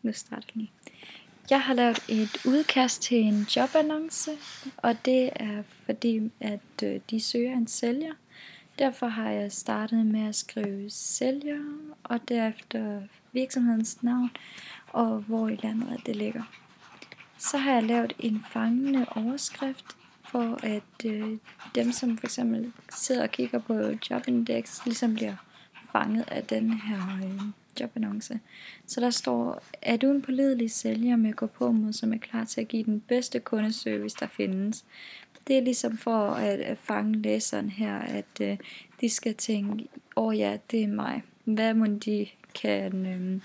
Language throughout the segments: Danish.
Nu starter jeg lige. Jeg har lavet et udkast til en jobannonce, og det er fordi, at de søger en sælger. Derfor har jeg startet med at skrive sælger, og derefter virksomhedens navn, og hvor i landet det ligger. Så har jeg lavet en fangende overskrift, for at dem, som for eksempel sidder og kigger på Jobindex, ligesom bliver fanget af den her jobannonce. Så der står, er du en pålidelig sælger med gå på mod, som er klar til at give den bedste kundeservice, der findes. Det er ligesom for at fange læseren her, at de skal tænke, ja, det er mig. Hvad må de kan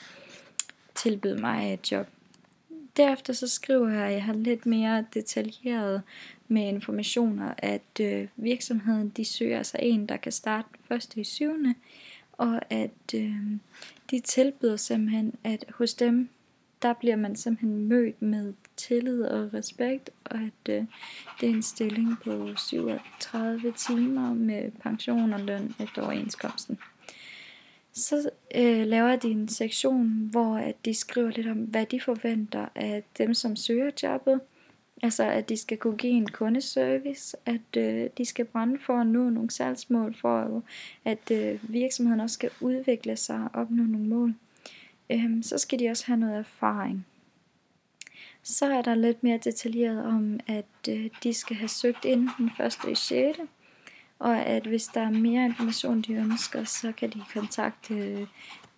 tilbyde mig et job? Derefter så skriver jeg, at jeg har lidt mere detaljeret med informationer, at virksomheden de søger altså en, der kan starte 1.7. Og at de tilbyder simpelthen, at hos dem, der bliver man simpelthen mødt med tillid og respekt, og at det er en stilling på 37 timer med pension og løn efter overenskomsten. Så laver de en sektion, hvor at de skriver lidt om, hvad de forventer af dem, som søger jobbet. Altså, at de skal kunne give en kundeservice, at de skal brænde for at nå nogle salgsmål, for at virksomheden også skal udvikle sig og opnå nogle mål. Så skal de også have noget erfaring. Så er der lidt mere detaljeret om, at de skal have søgt ind den 1.6. Og at hvis der er mere information, de ønsker, så kan de kontakte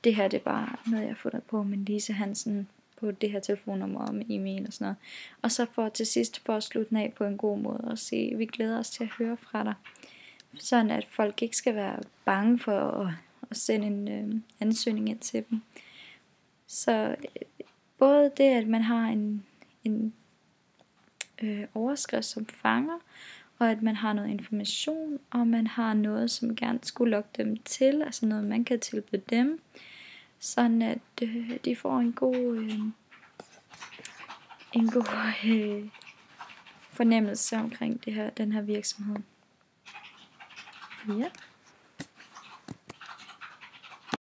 det her. Det er bare noget, jeg har fundet på med Lise Hansen på det her telefonnummer og med e-mail og sådan noget. Og så til sidst for at slutte den af på en god måde og sige, vi glæder os til at høre fra dig. Sådan at folk ikke skal være bange for at sende en ansøgning ind til dem. Så både det, at man har en overskrift, som fanger, og at man har noget information, og man har noget, som gerne skulle lokke dem til, altså noget, man kan tilbyde dem, sådan at de får en god fornemmelse omkring den her virksomhed. Ja.